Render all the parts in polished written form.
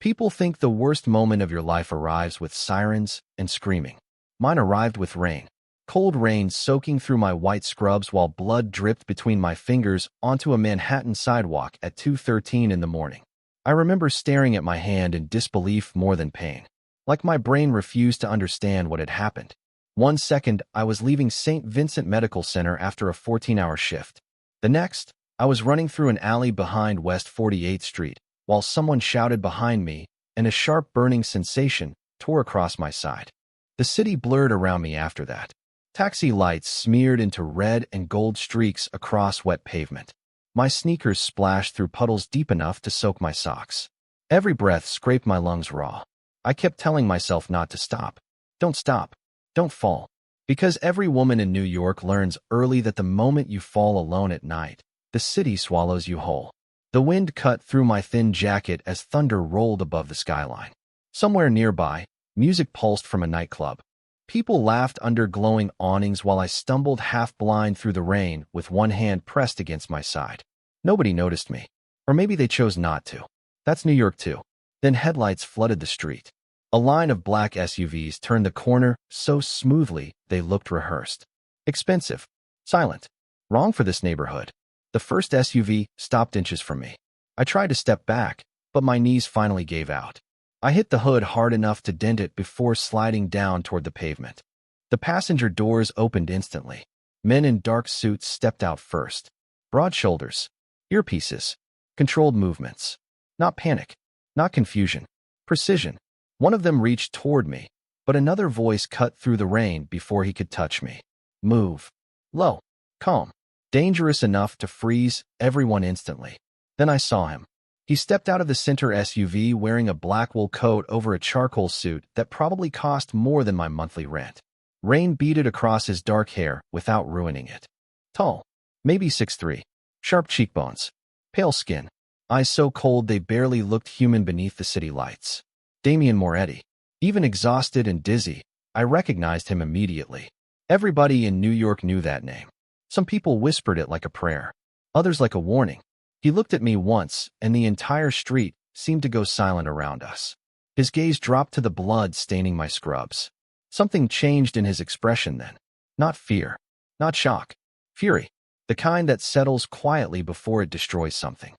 People think the worst moment of your life arrives with sirens and screaming. Mine arrived with rain. Cold rain soaking through my white scrubs while blood dripped between my fingers onto a Manhattan sidewalk at 2:13 in the morning. I remember staring at my hand in disbelief more than pain, like my brain refused to understand what had happened. One second, I was leaving St. Vincent Medical Center after a 14-hour shift. The next, I was running through an alley behind West 48th Street, while someone shouted behind me, and a sharp burning sensation tore across my side. The city blurred around me after that. Taxi lights smeared into red and gold streaks across wet pavement. My sneakers splashed through puddles deep enough to soak my socks. Every breath scraped my lungs raw. I kept telling myself not to stop. Don't stop. Don't fall. Because every woman in New York learns early that the moment you fall alone at night, the city swallows you whole. The wind cut through my thin jacket as thunder rolled above the skyline. Somewhere nearby, music pulsed from a nightclub. People laughed under glowing awnings while I stumbled half-blind through the rain with one hand pressed against my side. Nobody noticed me. Or maybe they chose not to. That's New York too. Then headlights flooded the street. A line of black SUVs turned the corner so smoothly they looked rehearsed. Expensive. Silent. Wrong for this neighborhood. The first SUV stopped inches from me. I tried to step back, but my knees finally gave out. I hit the hood hard enough to dent it before sliding down toward the pavement. The passenger doors opened instantly. Men in dark suits stepped out first. Broad shoulders. Earpieces. Controlled movements. Not panic. Not confusion. Precision. One of them reached toward me, but another voice cut through the rain before he could touch me. Move. Low. Calm. Dangerous enough to freeze everyone instantly. Then I saw him. He stepped out of the center SUV wearing a black wool coat over a charcoal suit that probably cost more than my monthly rent. Rain beaded across his dark hair without ruining it. Tall. Maybe 6'3". Sharp cheekbones. Pale skin. Eyes so cold they barely looked human beneath the city lights. Damian Moretti. Even exhausted and dizzy, I recognized him immediately. Everybody in New York knew that name. Some people whispered it like a prayer. Others like a warning. He looked at me once, and the entire street seemed to go silent around us. His gaze dropped to the blood staining my scrubs. Something changed in his expression then. Not fear. Not shock. Fury. The kind that settles quietly before it destroys something.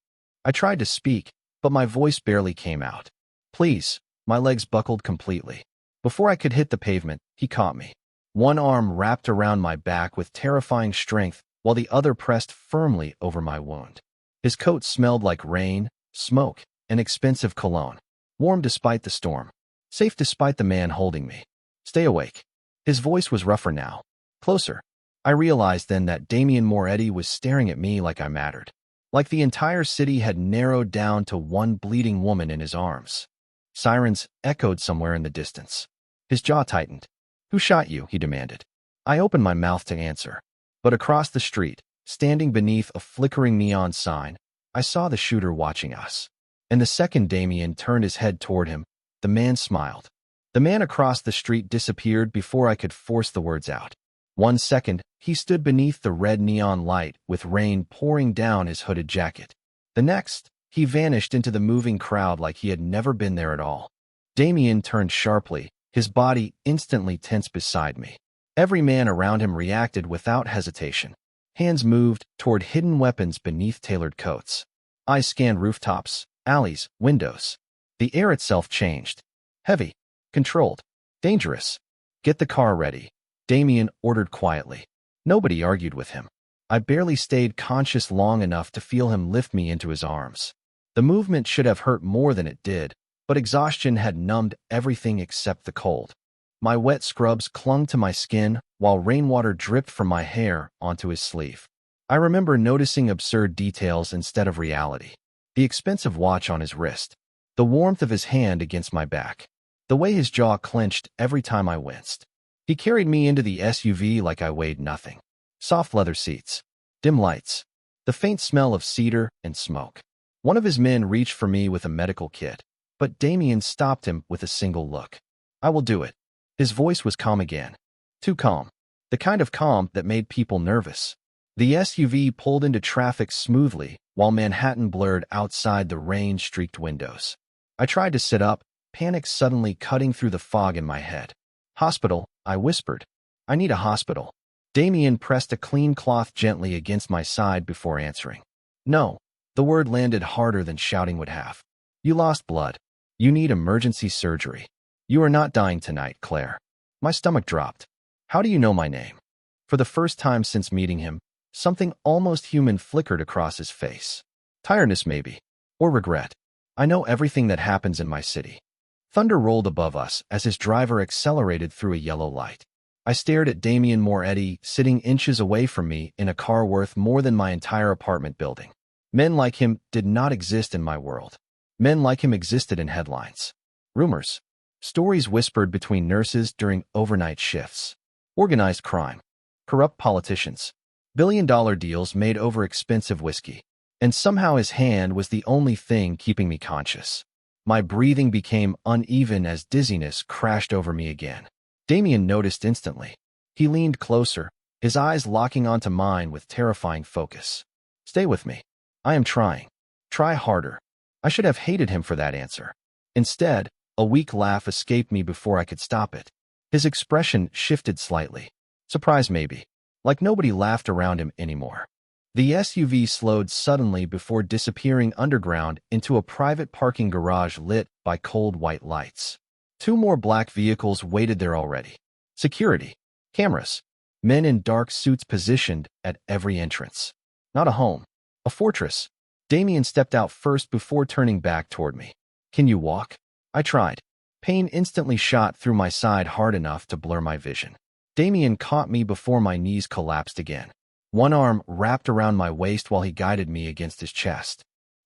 I tried to speak, but my voice barely came out. Please. My legs buckled completely. Before I could hit the pavement, he caught me. One arm wrapped around my back with terrifying strength, while the other pressed firmly over my wound. His coat smelled like rain, smoke, and expensive cologne. Warm despite the storm. Safe despite the man holding me. Stay awake. His voice was rougher now. Closer. I realized then that Damian Moretti was staring at me like I mattered. Like the entire city had narrowed down to one bleeding woman in his arms. Sirens echoed somewhere in the distance. His jaw tightened. Who shot you? He demanded. I opened my mouth to answer. But across the street, standing beneath a flickering neon sign, I saw the shooter watching us. And the second Damian turned his head toward him, the man smiled. The man across the street disappeared before I could force the words out. 1 second, he stood beneath the red neon light with rain pouring down his hooded jacket. The next, he vanished into the moving crowd like he had never been there at all. Damian turned sharply, his body instantly tense beside me. Every man around him reacted without hesitation. Hands moved toward hidden weapons beneath tailored coats. Eyes scanned rooftops, alleys, windows. The air itself changed. Heavy. Controlled. Dangerous. Get the car ready, Damian ordered quietly. Nobody argued with him. I barely stayed conscious long enough to feel him lift me into his arms. The movement should have hurt more than it did, but exhaustion had numbed everything except the cold. My wet scrubs clung to my skin while rainwater dripped from my hair onto his sleeve. I remember noticing absurd details instead of reality. The expensive watch on his wrist. The warmth of his hand against my back. The way his jaw clenched every time I winced. He carried me into the SUV like I weighed nothing. Soft leather seats. Dim lights. The faint smell of cedar and smoke. One of his men reached for me with a medical kit, but Damian stopped him with a single look. I will do it. His voice was calm again. Too calm. The kind of calm that made people nervous. The SUV pulled into traffic smoothly while Manhattan blurred outside the rain-streaked windows. I tried to sit up, panic suddenly cutting through the fog in my head. Hospital, I whispered. I need a hospital. Damien pressed a clean cloth gently against my side before answering. No. The word landed harder than shouting would have. You lost blood. You need emergency surgery. You are not dying tonight, Claire. My stomach dropped. How do you know my name? For the first time since meeting him, something almost human flickered across his face. Tiredness, maybe. Or regret. I know everything that happens in my city. Thunder rolled above us as his driver accelerated through a yellow light. I stared at Damien Moretti sitting inches away from me in a car worth more than my entire apartment building. Men like him did not exist in my world. Men like him existed in headlines. Rumors. Stories whispered between nurses during overnight shifts. Organized crime. Corrupt politicians. Billion-dollar deals made over expensive whiskey. And somehow his hand was the only thing keeping me conscious. My breathing became uneven as dizziness crashed over me again. Damien noticed instantly. He leaned closer, his eyes locking onto mine with terrifying focus. Stay with me. I am trying. Try harder. I should have hated him for that answer. Instead, a weak laugh escaped me before I could stop it. His expression shifted slightly. Surprise maybe. Like nobody laughed around him anymore. The SUV slowed suddenly before disappearing underground into a private parking garage lit by cold white lights. 2 more black vehicles waited there already. Security. Cameras. Men in dark suits positioned at every entrance. Not a home. A fortress. Damien stepped out first before turning back toward me. Can you walk? I tried. Pain instantly shot through my side hard enough to blur my vision. Damien caught me before my knees collapsed again. One arm wrapped around my waist while he guided me against his chest.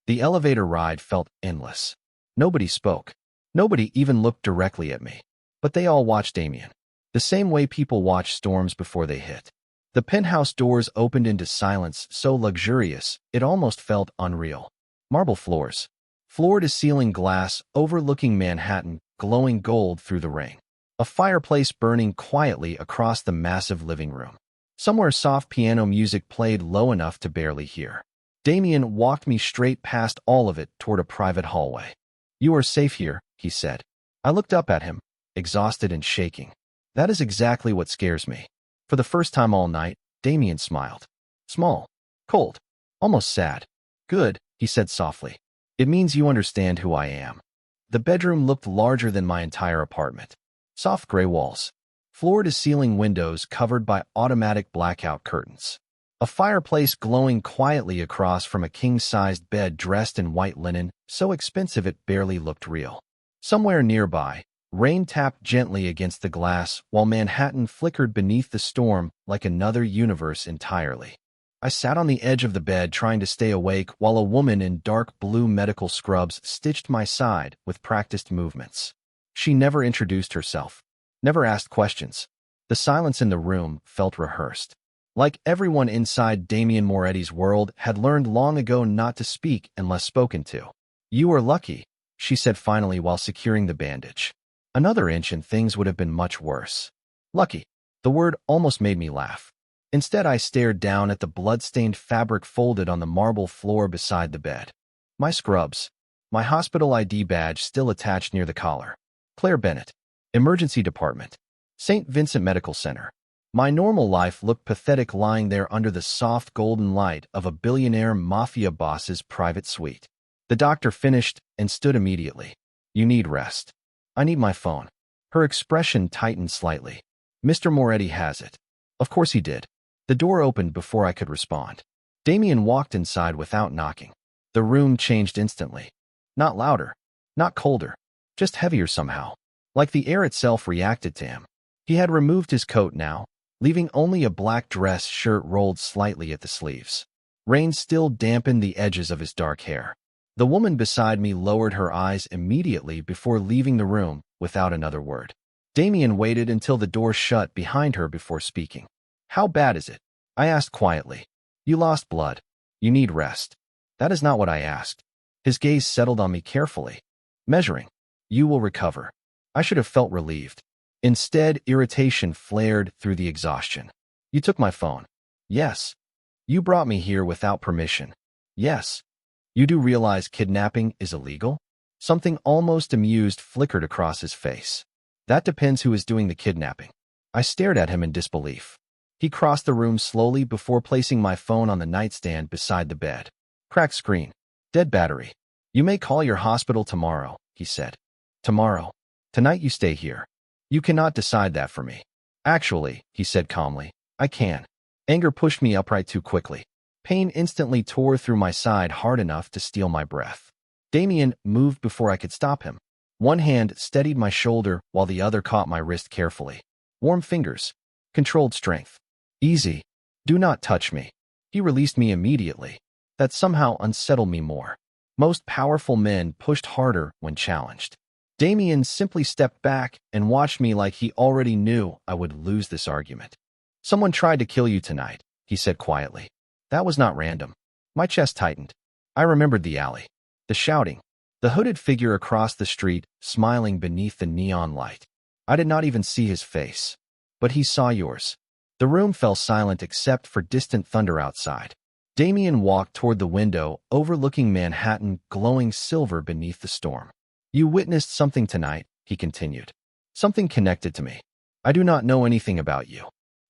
The elevator ride felt endless. Nobody spoke. Nobody even looked directly at me. But they all watched Damien. The same way people watch storms before they hit. The penthouse doors opened into silence so luxurious, it almost felt unreal. Marble floors. Floor-to-ceiling glass overlooking Manhattan, glowing gold through the rain. A fireplace burning quietly across the massive living room. Somewhere soft piano music played low enough to barely hear. Damien walked me straight past all of it toward a private hallway. You are safe here, he said. I looked up at him, exhausted and shaking. That is exactly what scares me. For the first time all night, Damien smiled. Small. Cold. Almost sad. Good, he said softly. It means you understand who I am. The bedroom looked larger than my entire apartment. Soft gray walls. Floor-to-ceiling windows covered by automatic blackout curtains. A fireplace glowing quietly across from a king-sized bed dressed in white linen, so expensive it barely looked real. Somewhere nearby, rain tapped gently against the glass while Manhattan flickered beneath the storm like another universe entirely. I sat on the edge of the bed trying to stay awake while a woman in dark blue medical scrubs stitched my side with practiced movements. She never introduced herself. Never asked questions. The silence in the room felt rehearsed. Like everyone inside Damien Moretti's world had learned long ago not to speak unless spoken to. You are lucky, she said finally while securing the bandage. Another inch and things would have been much worse. Lucky. The word almost made me laugh. Instead, I stared down at the blood-stained fabric folded on the marble floor beside the bed. My scrubs. My hospital ID badge still attached near the collar. Claire Bennett. Emergency Department. St. Vincent Medical Center. My normal life looked pathetic lying there under the soft golden light of a billionaire mafia boss's private suite. The doctor finished and stood immediately. You need rest. I need my phone. Her expression tightened slightly. Mr. Moretti has it. Of course he did. The door opened before I could respond. Damien walked inside without knocking. The room changed instantly. Not louder. Not colder. Just heavier somehow. Like the air itself reacted to him. He had removed his coat now, leaving only a black dress shirt rolled slightly at the sleeves. Rain still dampened the edges of his dark hair. The woman beside me lowered her eyes immediately before leaving the room without another word. Damien waited until the door shut behind her before speaking. How bad is it? I asked quietly. You lost blood. You need rest. That is not what I asked. His gaze settled on me carefully. Measuring. You will recover. I should have felt relieved. Instead, irritation flared through the exhaustion. You took my phone. Yes. You brought me here without permission. Yes. You do realize kidnapping is illegal? Something almost amused flickered across his face. That depends who is doing the kidnapping. I stared at him in disbelief. He crossed the room slowly before placing my phone on the nightstand beside the bed. Cracked screen. Dead battery. You may call your hospital tomorrow, he said. Tomorrow. Tonight you stay here. You cannot decide that for me. Actually, he said calmly, I can. Anger pushed me upright too quickly. Pain instantly tore through my side hard enough to steal my breath. Damien moved before I could stop him. One hand steadied my shoulder while the other caught my wrist carefully. Warm fingers. Controlled strength. Easy. Do not touch me. He released me immediately. That somehow unsettled me more. Most powerful men pushed harder when challenged. Damien simply stepped back and watched me like he already knew I would lose this argument. Someone tried to kill you tonight, he said quietly. That was not random. My chest tightened. I remembered the alley. The shouting. The hooded figure across the street, smiling beneath the neon light. I did not even see his face. But he saw yours. The room fell silent except for distant thunder outside. Damien walked toward the window, overlooking Manhattan, glowing silver beneath the storm. You witnessed something tonight, he continued. Something connected to me. I do not know anything about you.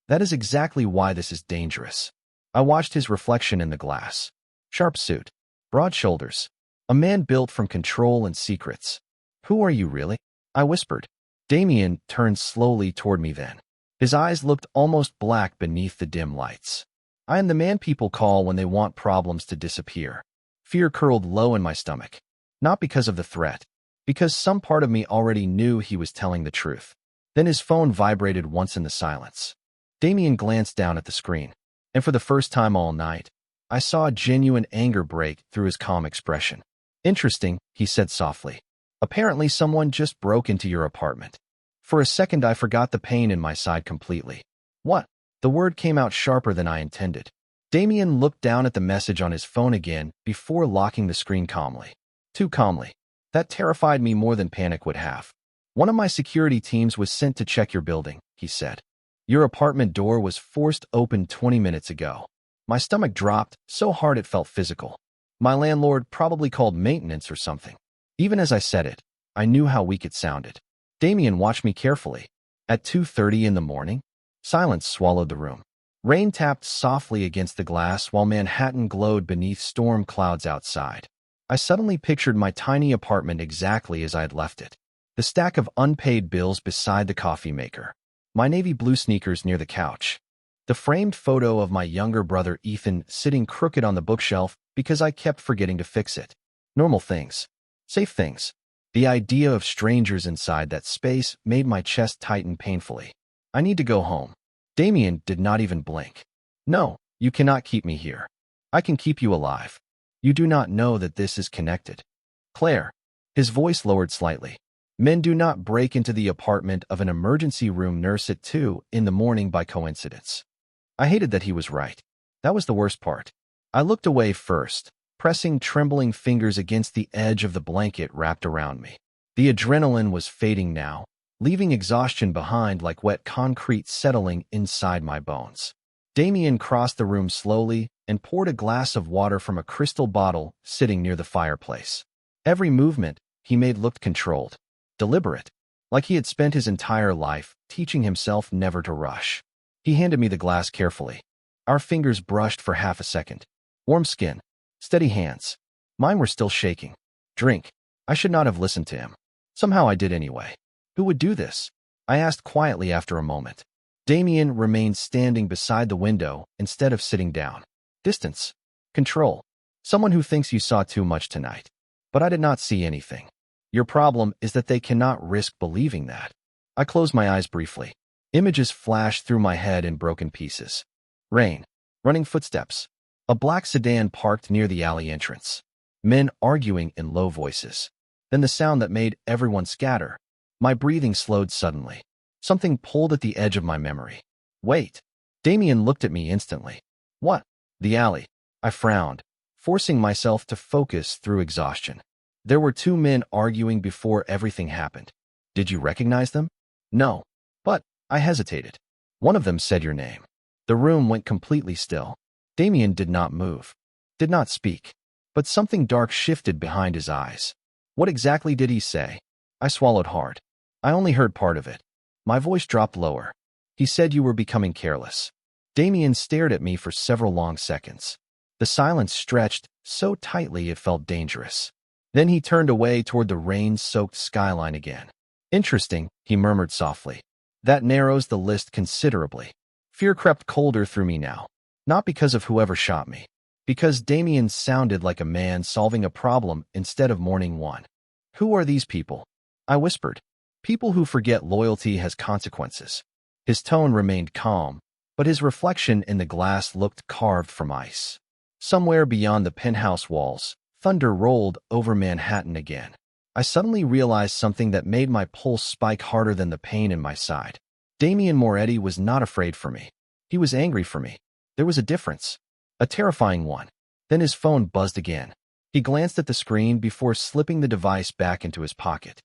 That is exactly why this is dangerous. I watched his reflection in the glass. Sharp suit. Broad shoulders. A man built from control and secrets. Who are you really? I whispered. Damien turned slowly toward me then. His eyes looked almost black beneath the dim lights. I am the man people call when they want problems to disappear. Fear curled low in my stomach. Not because of the threat. Because some part of me already knew he was telling the truth. Then his phone vibrated once in the silence. Damien glanced down at the screen. And for the first time all night, I saw a genuine anger break through his calm expression. Interesting, he said softly. Apparently someone just broke into your apartment. For a second I forgot the pain in my side completely. What? The word came out sharper than I intended. Damien looked down at the message on his phone again before locking the screen calmly. Too calmly. That terrified me more than panic would have. One of my security teams was sent to check your building, he said. Your apartment door was forced open 20 minutes ago. My stomach dropped so hard it felt physical. My landlord probably called maintenance or something. Even as I said it, I knew how weak it sounded. Damien watched me carefully. At 2:30 in the morning, silence swallowed the room. Rain tapped softly against the glass while Manhattan glowed beneath storm clouds outside. I suddenly pictured my tiny apartment exactly as I had left it. The stack of unpaid bills beside the coffee maker. My navy blue sneakers near the couch. The framed photo of my younger brother Ethan sitting crooked on the bookshelf because I kept forgetting to fix it. Normal things. Safe things. The idea of strangers inside that space made my chest tighten painfully. I need to go home. Damien did not even blink. No, you cannot keep me here. I can keep you alive. You do not know that this is connected. Claire. His voice lowered slightly. Men do not break into the apartment of an emergency room nurse at 2 in the morning by coincidence. I hated that he was right. That was the worst part. I looked away first, pressing trembling fingers against the edge of the blanket wrapped around me. The adrenaline was fading now, leaving exhaustion behind like wet concrete settling inside my bones. Damien crossed the room slowly and poured a glass of water from a crystal bottle sitting near the fireplace. Every movement he made looked controlled, deliberate, like he had spent his entire life teaching himself never to rush. He handed me the glass carefully. Our fingers brushed for half a second. Warm skin. Steady hands. Mine were still shaking. Drink. I should not have listened to him. Somehow I did anyway. Who would do this? I asked quietly after a moment. Damien remained standing beside the window instead of sitting down. Distance. Control. Someone who thinks you saw too much tonight. But I did not see anything. Your problem is that they cannot risk believing that. I closed my eyes briefly. Images flashed through my head in broken pieces. Rain. Running footsteps. A black sedan parked near the alley entrance. Men arguing in low voices. Then the sound that made everyone scatter. My breathing slowed suddenly. Something pulled at the edge of my memory. Wait. Damien looked at me instantly. What? The alley. I frowned, forcing myself to focus through exhaustion. There were two men arguing before everything happened. Did you recognize them? No. But I hesitated. One of them said your name. The room went completely still. Damien did not move, did not speak, but something dark shifted behind his eyes. What exactly did he say? I swallowed hard. I only heard part of it. My voice dropped lower. He said you were becoming careless. Damien stared at me for several long seconds. The silence stretched so tightly it felt dangerous. Then he turned away toward the rain-soaked skyline again. Interesting, he murmured softly. That narrows the list considerably. Fear crept colder through me now. Not because of whoever shot me. Because Damien sounded like a man solving a problem instead of mourning one. Who are these people? I whispered. People who forget loyalty has consequences. His tone remained calm, but his reflection in the glass looked carved from ice. Somewhere beyond the penthouse walls, thunder rolled over Manhattan again. I suddenly realized something that made my pulse spike harder than the pain in my side. Damien Moretti was not afraid for me. He was angry for me. There was a difference. A terrifying one. Then his phone buzzed again. He glanced at the screen before slipping the device back into his pocket.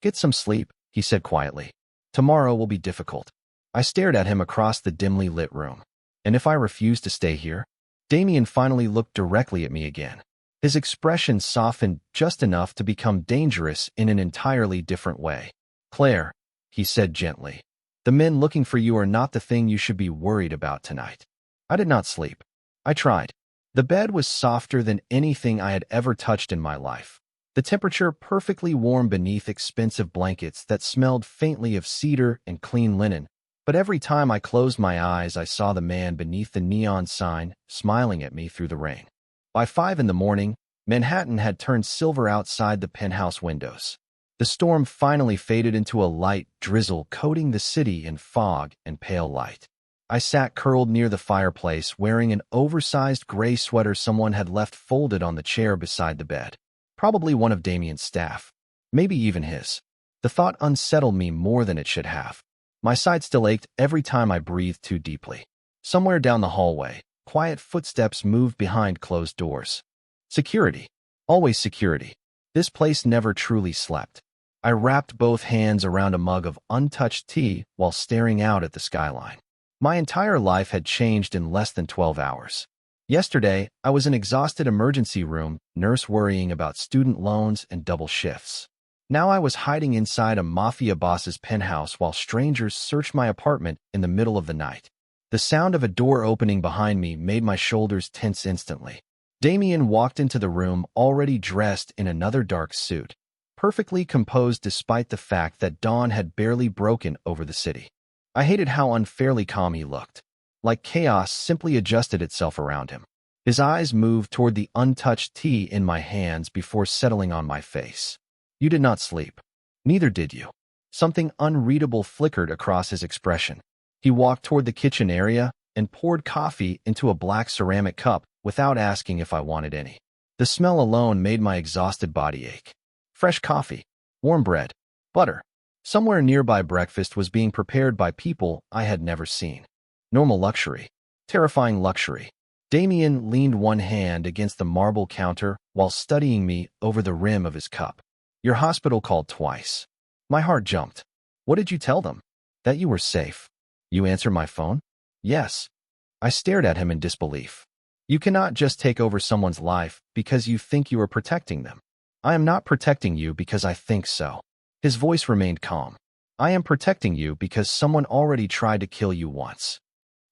Get some sleep, he said quietly. Tomorrow will be difficult. I stared at him across the dimly lit room. And if I refuse to stay here? Damien finally looked directly at me again. His expression softened just enough to become dangerous in an entirely different way. Claire, he said gently, the men looking for you are not the thing you should be worried about tonight. I did not sleep. I tried. The bed was softer than anything I had ever touched in my life. The temperature perfectly warm beneath expensive blankets that smelled faintly of cedar and clean linen. But every time I closed my eyes, I saw the man beneath the neon sign, smiling at me through the rain. By 5 in the morning, Manhattan had turned silver outside the penthouse windows. The storm finally faded into a light drizzle, coating the city in fog and pale light. I sat curled near the fireplace, wearing an oversized gray sweater someone had left folded on the chair beside the bed. Probably one of Damien's staff. Maybe even his. The thought unsettled me more than it should have. My side still ached every time I breathed too deeply. Somewhere down the hallway, quiet footsteps moved behind closed doors. Security. Always security. This place never truly slept. I wrapped both hands around a mug of untouched tea while staring out at the skyline. My entire life had changed in less than 12 hours. Yesterday, I was in an exhausted emergency room, nurse worrying about student loans and double shifts. Now I was hiding inside a Mafia Boss's penthouse while strangers searched my apartment in the middle of the night. The sound of a door opening behind me made my shoulders tense instantly. Damien walked into the room already dressed in another dark suit, perfectly composed despite the fact that dawn had barely broken over the city. I hated how unfairly calm he looked, like chaos simply adjusted itself around him. His eyes moved toward the untouched tea in my hands before settling on my face. You did not sleep. Neither did you. Something unreadable flickered across his expression. He walked toward the kitchen area and poured coffee into a black ceramic cup without asking if I wanted any. The smell alone made my exhausted body ache. Fresh coffee, warm bread, butter. Somewhere nearby breakfast was being prepared by people I had never seen. Normal luxury. Terrifying luxury. Damien leaned one hand against the marble counter while studying me over the rim of his cup. Your hospital called twice. My heart jumped. What did you tell them? That you were safe. You answered my phone? Yes. I stared at him in disbelief. You cannot just take over someone's life because you think you are protecting them. I am not protecting you because I think so. His voice remained calm. I am protecting you because someone already tried to kill you once.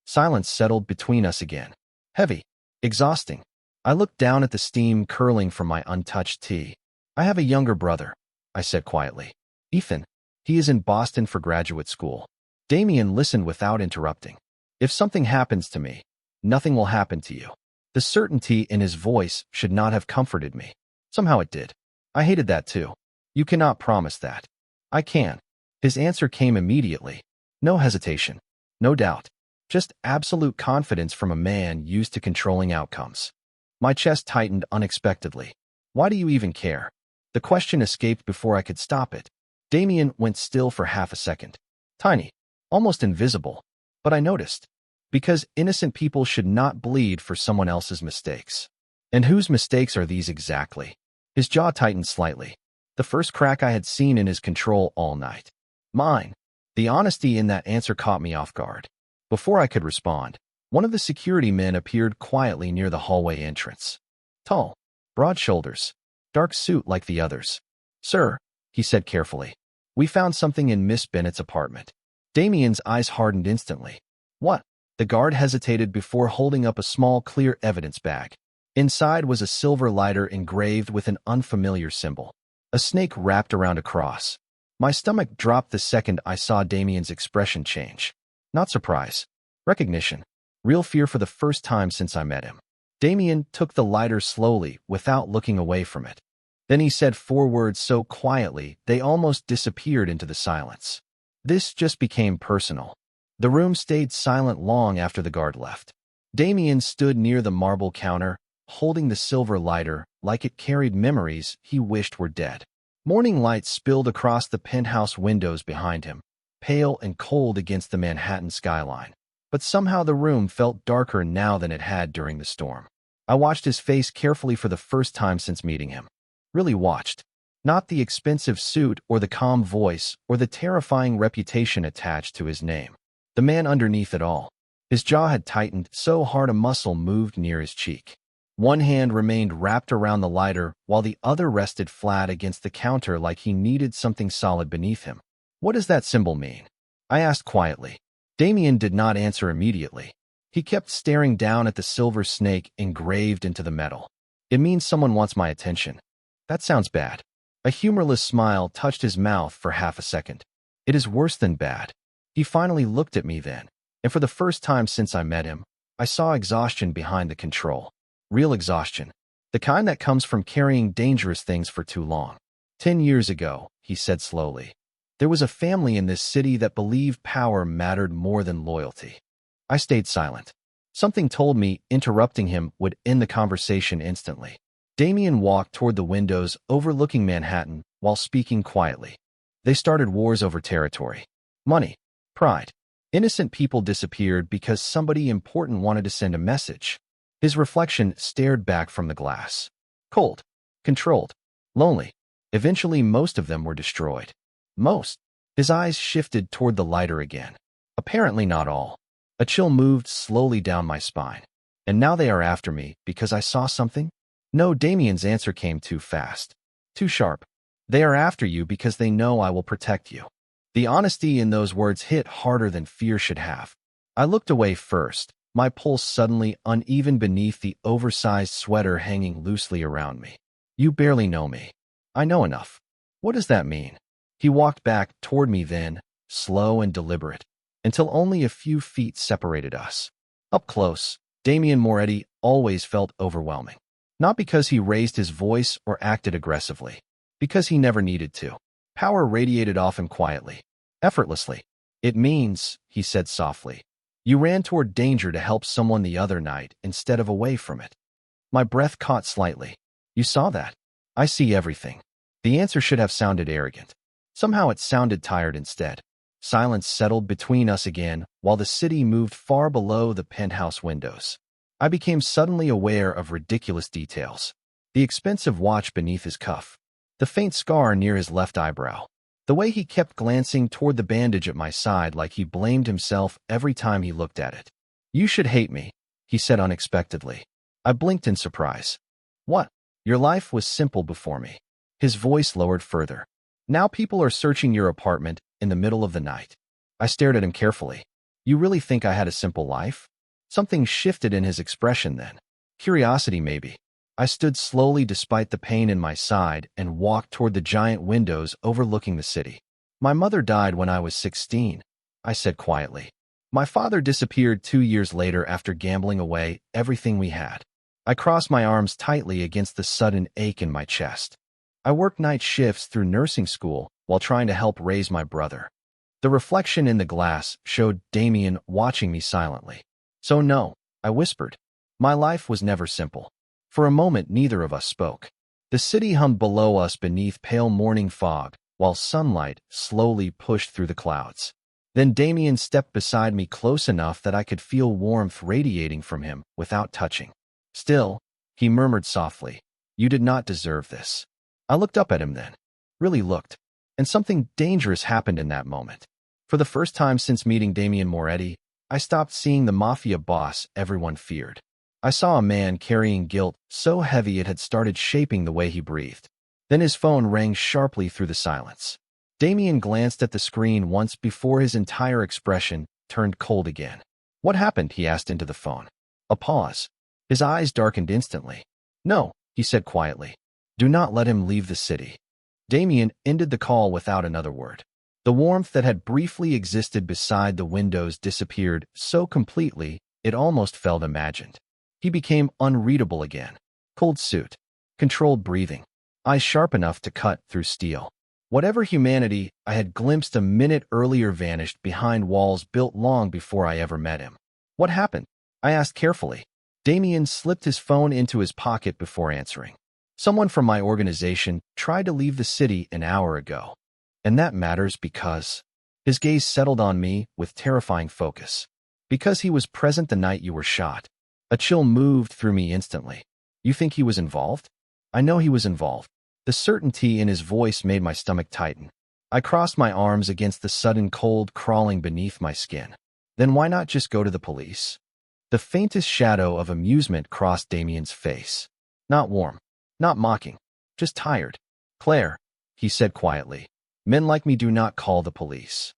Silence settled between us again. Heavy. Exhausting. I looked down at the steam curling from my untouched tea. I have a younger brother, I said quietly. Ethan. He is in Boston for graduate school. Damien listened without interrupting. If something happens to me, nothing will happen to you. The certainty in his voice should not have comforted me. Somehow it did. I hated that too. You cannot promise that. I can. His answer came immediately. No hesitation. No doubt. Just absolute confidence from a man used to controlling outcomes. My chest tightened unexpectedly. Why do you even care? The question escaped before I could stop it. Damien went still for half a second. Tiny. Almost invisible. But I noticed. Because innocent people should not bleed for someone else's mistakes. And whose mistakes are these exactly? His jaw tightened slightly. The first crack I had seen in his control all night. Mine. The honesty in that answer caught me off guard. Before I could respond, one of the security men appeared quietly near the hallway entrance. Tall, broad shoulders, dark suit like the others. Sir, he said carefully, we found something in Miss Bennett's apartment. Damien's eyes hardened instantly. What? The guard hesitated before holding up a small, clear evidence bag. Inside was a silver lighter engraved with an unfamiliar symbol, a snake wrapped around a cross. My stomach dropped the second I saw Damien's expression change. Not surprise. Recognition. Real fear for the first time since I met him. Damien took the lighter slowly, without looking away from it. Then he said 4 words so quietly they almost disappeared into the silence. This just became personal. The room stayed silent long after the guard left. Damien stood near the marble counter, holding the silver lighter like it carried memories he wished were dead. Morning light spilled across the penthouse windows behind him, pale and cold against the Manhattan skyline. But somehow the room felt darker now than it had during the storm. I watched his face carefully for the first time since meeting him. Really watched. Not the expensive suit or the calm voice or the terrifying reputation attached to his name. The man underneath it all. His jaw had tightened so hard a muscle moved near his cheek. One hand remained wrapped around the lighter while the other rested flat against the counter like he needed something solid beneath him. What does that symbol mean? I asked quietly. Damien did not answer immediately. He kept staring down at the silver snake engraved into the metal. It means someone wants my attention. That sounds bad. A humorless smile touched his mouth for half a second. It is worse than bad. He finally looked at me then, and for the first time since I met him, I saw exhaustion behind the control. Real exhaustion. The kind that comes from carrying dangerous things for too long. 10 years ago, he said slowly, there was a family in this city that believed power mattered more than loyalty. I stayed silent. Something told me interrupting him would end the conversation instantly. Damien walked toward the windows overlooking Manhattan while speaking quietly. They started wars over territory, money, pride. Innocent people disappeared because somebody important wanted to send a message. His reflection stared back from the glass. Cold, controlled, lonely. Eventually, most of them were destroyed. Most. His eyes shifted toward the lighter again. Apparently not all. A chill moved slowly down my spine. And now they are after me because I saw something? No, Damien's answer came too fast. Too sharp. They are after you because they know I will protect you. The honesty in those words hit harder than fear should have. I looked away first, my pulse suddenly uneven beneath the oversized sweater hanging loosely around me. You barely know me. I know enough. What does that mean? He walked back toward me then, slow and deliberate, until only a few feet separated us. Up close, Damien Moretti always felt overwhelming. Not because he raised his voice or acted aggressively, because he never needed to. Power radiated off him quietly, effortlessly. It means, he said softly, you ran toward danger to help someone the other night instead of away from it. My breath caught slightly. You saw that? I see everything. The answer should have sounded arrogant. Somehow it sounded tired instead. Silence settled between us again while the city moved far below the penthouse windows. I became suddenly aware of ridiculous details. The expensive watch beneath his cuff. The faint scar near his left eyebrow. The way he kept glancing toward the bandage at my side like he blamed himself every time he looked at it. You should hate me, he said unexpectedly. I blinked in surprise. What? Your life was simple before me. His voice lowered further. Now people are searching your apartment in the middle of the night. I stared at him carefully. You really think I had a simple life? Something shifted in his expression then. Curiosity, maybe. I stood slowly despite the pain in my side and walked toward the giant windows overlooking the city. My mother died when I was 16, I said quietly. My father disappeared 2 years later after gambling away everything we had. I crossed my arms tightly against the sudden ache in my chest. I worked night shifts through nursing school while trying to help raise my brother. The reflection in the glass showed Damien watching me silently. So no, I whispered. My life was never simple. For a moment, neither of us spoke. The city hummed below us beneath pale morning fog, while sunlight slowly pushed through the clouds. Then Damien stepped beside me close enough that I could feel warmth radiating from him without touching. Still, he murmured softly, you did not deserve this. I looked up at him then. Really looked. And something dangerous happened in that moment. For the first time since meeting Damien Moretti, I stopped seeing the Mafia Boss everyone feared. I saw a man carrying guilt so heavy it had started shaping the way he breathed. Then his phone rang sharply through the silence. Damien glanced at the screen once before his entire expression turned cold again. "What happened?" he asked into the phone. A pause. His eyes darkened instantly. "No," he said quietly. "Do not let him leave the city." Damien ended the call without another word. The warmth that had briefly existed beside the windows disappeared so completely it almost felt imagined. He became unreadable again. Cold suit. Controlled breathing. Eyes sharp enough to cut through steel. Whatever humanity I had glimpsed a minute earlier vanished behind walls built long before I ever met him. "What happened?" I asked carefully. Damien slipped his phone into his pocket before answering. "Someone from my organization tried to leave the city an hour ago. And that matters because—" His gaze settled on me with terrifying focus. "Because he was present the night you were shot." A chill moved through me instantly. "You think he was involved?" "I know he was involved." The certainty in his voice made my stomach tighten. I crossed my arms against the sudden cold crawling beneath my skin. "Then why not just go to the police?" The faintest shadow of amusement crossed Damien's face. Not warm, not mocking, just tired. "Claire," he said quietly, "men like me do not call the police."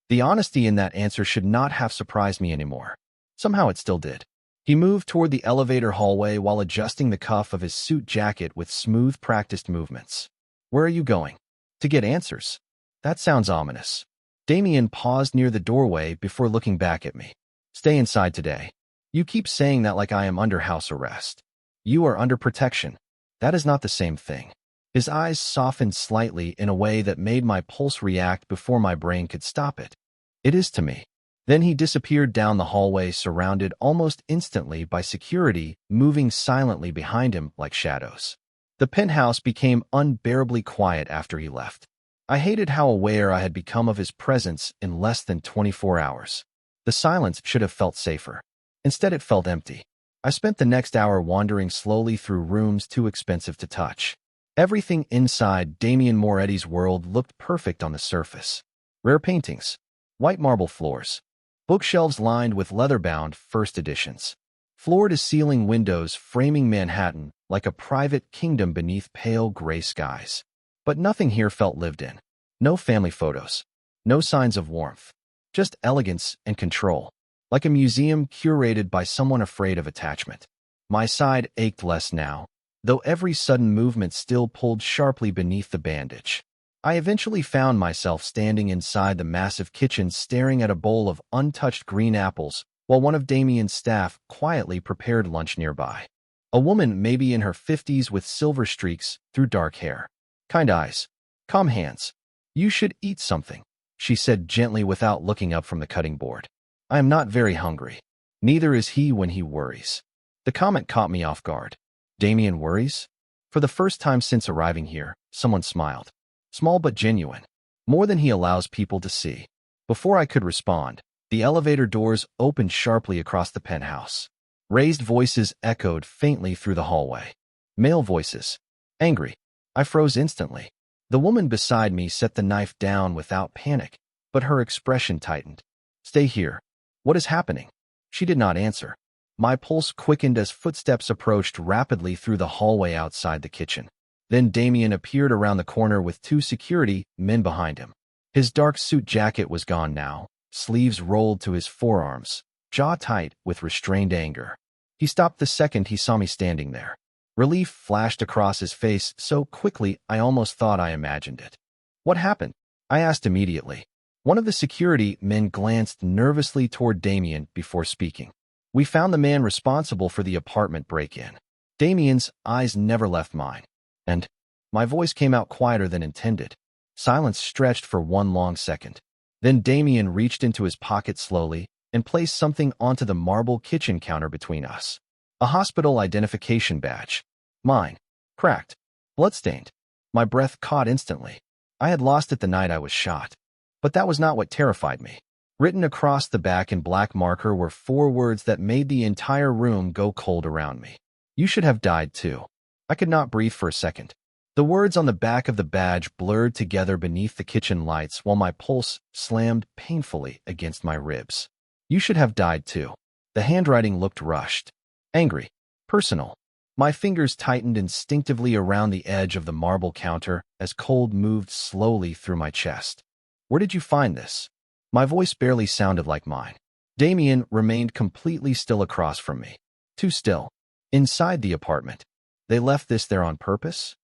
The honesty in that answer should not have surprised me anymore. Somehow it still did. He moved toward the elevator hallway while adjusting the cuff of his suit jacket with smooth, practiced movements. "Where are you going?" "To get answers." That sounds ominous. Damien paused near the doorway before looking back at me. "Stay inside today." "You keep saying that like I am under house arrest." "You are under protection." "That is not the same thing." His eyes softened slightly in a way that made my pulse react before my brain could stop it. "It is to me." Then he disappeared down the hallway, surrounded almost instantly by security moving silently behind him like shadows. The penthouse became unbearably quiet after he left. I hated how aware I had become of his presence in less than 24 hours. The silence should have felt safer. Instead, it felt empty. I spent the next hour wandering slowly through rooms too expensive to touch. Everything inside Damien Moretti's world looked perfect on the surface. Rare paintings, white marble floors, bookshelves lined with leather-bound first editions, floor-to-ceiling windows framing Manhattan like a private kingdom beneath pale gray skies. But nothing here felt lived in. No family photos, no signs of warmth, just elegance and control, like a museum curated by someone afraid of attachment. My side ached less now, though every sudden movement still pulled sharply beneath the bandage. I eventually found myself standing inside the massive kitchen staring at a bowl of untouched green apples while one of Damien's staff quietly prepared lunch nearby. A woman maybe in her 50s with silver streaks through dark hair. Kind eyes. Calm hands. "You should eat something," she said gently without looking up from the cutting board. "I am not very hungry." Neither is he when he worries. The comment caught me off guard. Damien worries? For the first time since arriving here, someone smiled. Small but genuine. More than he allows people to see. Before I could respond, the elevator doors opened sharply across the penthouse. Raised voices echoed faintly through the hallway. Male voices. Angry. I froze instantly. The woman beside me set the knife down without panic, but her expression tightened. "Stay here." "What is happening?" She did not answer. My pulse quickened as footsteps approached rapidly through the hallway outside the kitchen. Then Damien appeared around the corner with two security men behind him. His dark suit jacket was gone now, sleeves rolled to his forearms, jaw tight with restrained anger. He stopped the second he saw me standing there. Relief flashed across his face so quickly I almost thought I imagined it. "What happened?" I asked immediately. One of the security men glanced nervously toward Damien before speaking. "We found the man responsible for the apartment break-in." Damien's eyes never left mine. And my voice came out quieter than intended. Silence stretched for one long second. Then Damien reached into his pocket slowly and placed something onto the marble kitchen counter between us. A hospital identification badge. Mine. Cracked. Bloodstained. My breath caught instantly. I had lost it the night I was shot. But that was not what terrified me. Written across the back in black marker were 4 words that made the entire room go cold around me. "You should have died too." I could not breathe for a second. The words on the back of the badge blurred together beneath the kitchen lights while my pulse slammed painfully against my ribs. "You should have died too." The handwriting looked rushed. Angry. Personal. My fingers tightened instinctively around the edge of the marble counter as cold moved slowly through my chest. Where did you find this? My voice barely sounded like mine. Damien remained completely still across from me. Too still. Inside the apartment. They left this there on purpose?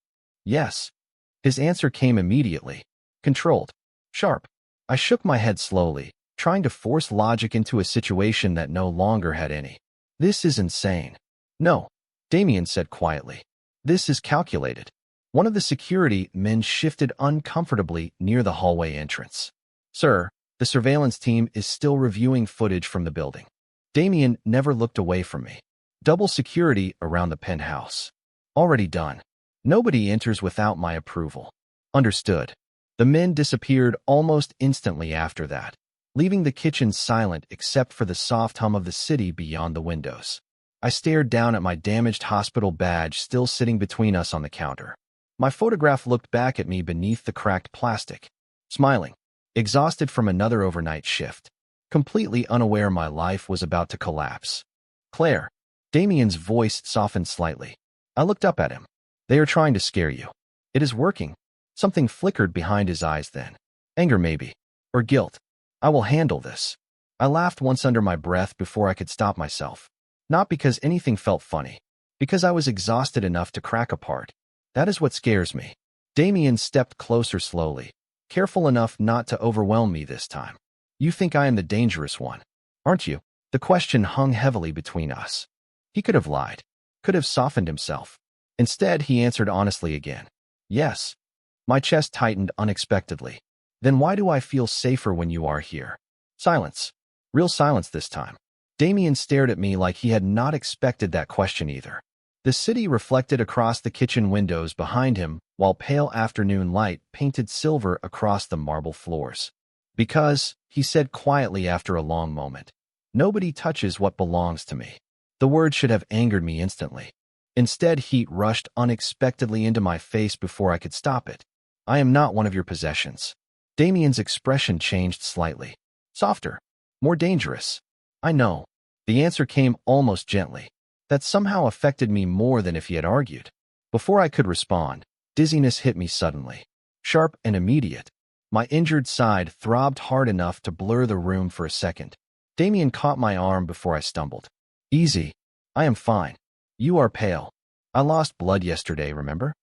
Yes. His answer came immediately. Controlled. Sharp. I shook my head slowly, trying to force logic into a situation that no longer had any. This is insane. No, Damien said quietly. This is calculated. One of the security men shifted uncomfortably near the hallway entrance. Sir, the surveillance team is still reviewing footage from the building. Damien never looked away from me. Double security around the penthouse. Already done. Nobody enters without my approval. Understood. The men disappeared almost instantly after that, leaving the kitchen silent except for the soft hum of the city beyond the windows. I stared down at my damaged hospital badge still sitting between us on the counter. My photograph looked back at me beneath the cracked plastic, smiling, exhausted from another overnight shift, completely unaware my life was about to collapse. Claire. Damien's voice softened slightly. I looked up at him. They are trying to scare you. It is working. Something flickered behind his eyes then. Anger maybe. Or guilt. I will handle this. I laughed once under my breath before I could stop myself. Not because anything felt funny. Because I was exhausted enough to crack apart. That is what scares me. Damien stepped closer slowly, careful enough not to overwhelm me this time. You think I am the dangerous one, aren't you? The question hung heavily between us. He could have lied, could have softened himself. Instead, he answered honestly again. Yes. My chest tightened unexpectedly. Then why do I feel safer when you are here? Silence. Real silence this time. Damien stared at me like he had not expected that question either. The city reflected across the kitchen windows behind him, while pale afternoon light painted silver across the marble floors. Because, he said quietly after a long moment, nobody touches what belongs to me. The word should have angered me instantly. Instead, heat rushed unexpectedly into my face before I could stop it. I am not one of your possessions. Damien's expression changed slightly. Softer. More dangerous. I know. The answer came almost gently. That somehow affected me more than if he had argued. Before I could respond, dizziness hit me suddenly. Sharp and immediate. My injured side throbbed hard enough to blur the room for a second. Damien caught my arm before I stumbled. Easy. I am fine. You are pale. I lost blood yesterday, remember?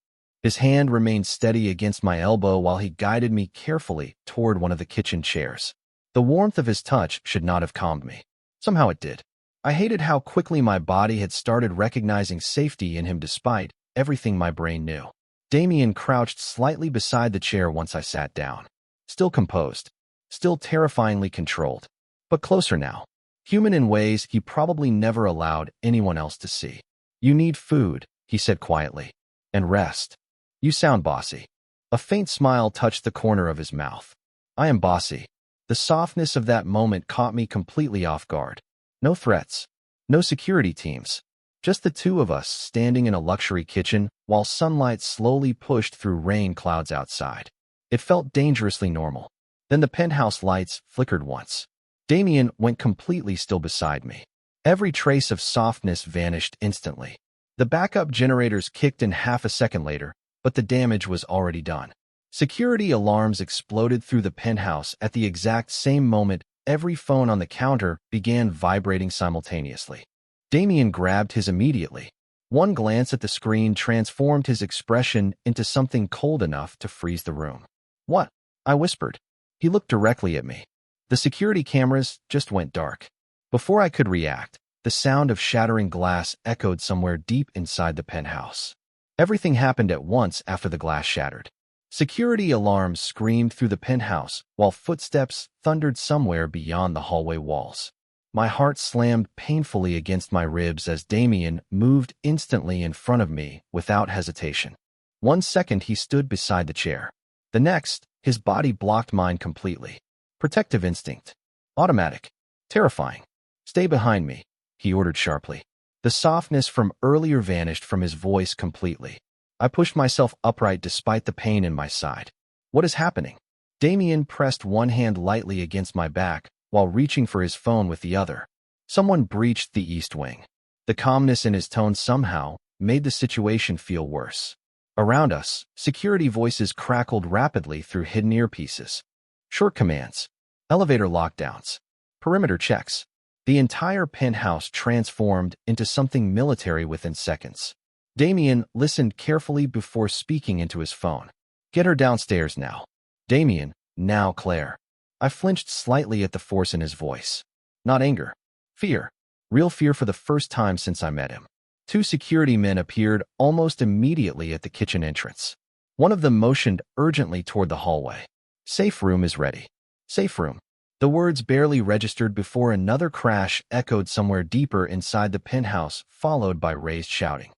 His hand remained steady against my elbow while he guided me carefully toward one of the kitchen chairs. The warmth of his touch should not have calmed me. Somehow it did. I hated how quickly my body had started recognizing safety in him despite everything my brain knew. Damien crouched slightly beside the chair once I sat down. Still composed. Still terrifyingly controlled. But closer now. Human in ways he probably never allowed anyone else to see. You need food, he said quietly. And rest. You sound bossy. A faint smile touched the corner of his mouth. I am bossy. The softness of that moment caught me completely off guard. No threats. No security teams. Just the two of us standing in a luxury kitchen while sunlight slowly pushed through rain clouds outside. It felt dangerously normal. Then the penthouse lights flickered once. Damien went completely still beside me. Every trace of softness vanished instantly. The backup generators kicked in half a second later, but the damage was already done. Security alarms exploded through the penthouse at the exact same moment. Every phone on the counter began vibrating simultaneously. Damien grabbed his immediately. One glance at the screen transformed his expression into something cold enough to freeze the room. What? I whispered. He looked directly at me. The security cameras just went dark. Before I could react, the sound of shattering glass echoed somewhere deep inside the penthouse. Everything happened at once after the glass shattered. Security alarms screamed through the penthouse, while footsteps thundered somewhere beyond the hallway walls. My heart slammed painfully against my ribs as Damien moved instantly in front of me without hesitation. 1 second he stood beside the chair. The next, his body blocked mine completely. Protective instinct. Automatic. Terrifying. Stay behind me, he ordered sharply. The softness from earlier vanished from his voice completely. I pushed myself upright despite the pain in my side. What is happening? Damien pressed one hand lightly against my back while reaching for his phone with the other. Someone breached the east wing. The calmness in his tone somehow made the situation feel worse. Around us, security voices crackled rapidly through hidden earpieces. Short commands, elevator lockdowns, perimeter checks. The entire penthouse transformed into something military within seconds. Damien listened carefully before speaking into his phone. Get her downstairs now. Damien, now Claire. I flinched slightly at the force in his voice. Not anger. Fear. Real fear for the first time since I met him. Two security men appeared almost immediately at the kitchen entrance. One of them motioned urgently toward the hallway. Safe room is ready. Safe room. The words barely registered before another crash echoed somewhere deeper inside the penthouse, followed by raised shouting.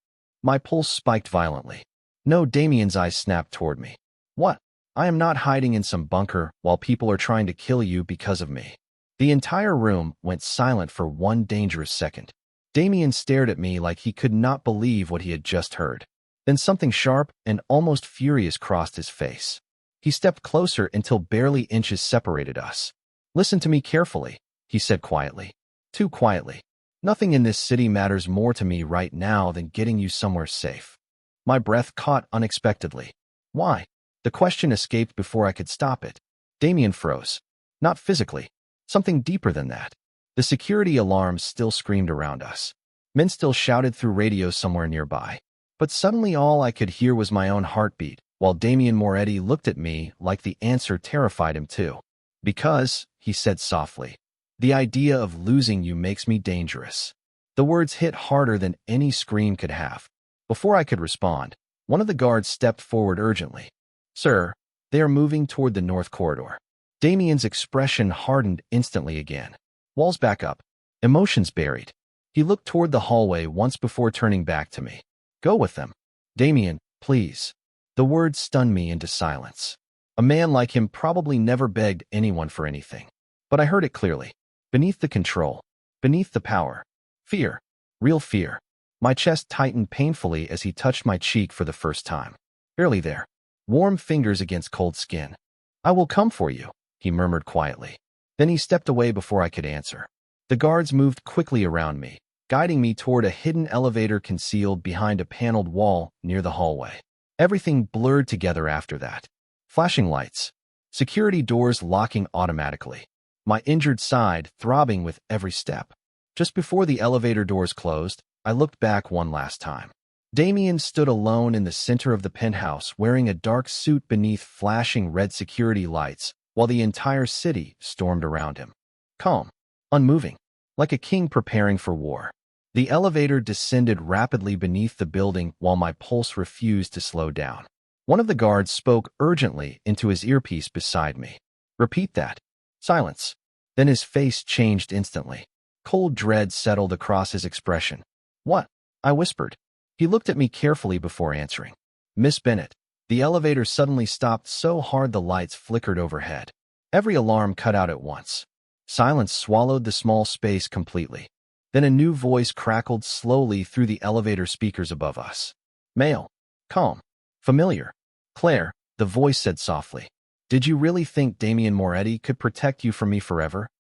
My pulse spiked violently. No, Damien's eyes snapped toward me. What? I am not hiding in some bunker while people are trying to kill you because of me. The entire room went silent for one dangerous second. Damien stared at me like he could not believe what he had just heard. Then something sharp and almost furious crossed his face. He stepped closer until barely inches separated us. Listen to me carefully, he said quietly. Too quietly. Nothing in this city matters more to me right now than getting you somewhere safe. My breath caught unexpectedly. Why? The question escaped before I could stop it. Damien froze. Not physically. Something deeper than that. The security alarms still screamed around us. Men still shouted through radios somewhere nearby. But suddenly all I could hear was my own heartbeat, while Damien Moretti looked at me like the answer terrified him too. Because, he said softly, the idea of losing you makes me dangerous. The words hit harder than any scream could have. Before I could respond, one of the guards stepped forward urgently. Sir, they are moving toward the north corridor. Damien's expression hardened instantly again. Walls back up. Emotions buried. He looked toward the hallway once before turning back to me. Go with them. Damien, please. The words stunned me into silence. A man like him probably never begged anyone for anything. But I heard it clearly. Beneath the control. Beneath the power. Fear. Real fear. My chest tightened painfully as he touched my cheek for the first time. Barely there. Warm fingers against cold skin. I will come for you, he murmured quietly. Then he stepped away before I could answer. The guards moved quickly around me, guiding me toward a hidden elevator concealed behind a paneled wall near the hallway. Everything blurred together after that. Flashing lights. Security doors locking automatically. My injured side throbbing with every step. Just before the elevator doors closed, I looked back one last time. Damien stood alone in the center of the penthouse wearing a dark suit beneath flashing red security lights, while the entire city stormed around him. Calm. Unmoving. Like a king preparing for war. The elevator descended rapidly beneath the building while my pulse refused to slow down. One of the guards spoke urgently into his earpiece beside me. Repeat that. Silence. Then his face changed instantly. Cold dread settled across his expression. What? I whispered. He looked at me carefully before answering. Miss Bennett. The elevator suddenly stopped so hard the lights flickered overhead. Every alarm cut out at once. Silence swallowed the small space completely. Then a new voice crackled slowly through the elevator speakers above us. Male. Calm. Familiar. Claire, the voice said softly. Did you really think Damien Moretti could protect you from me forever?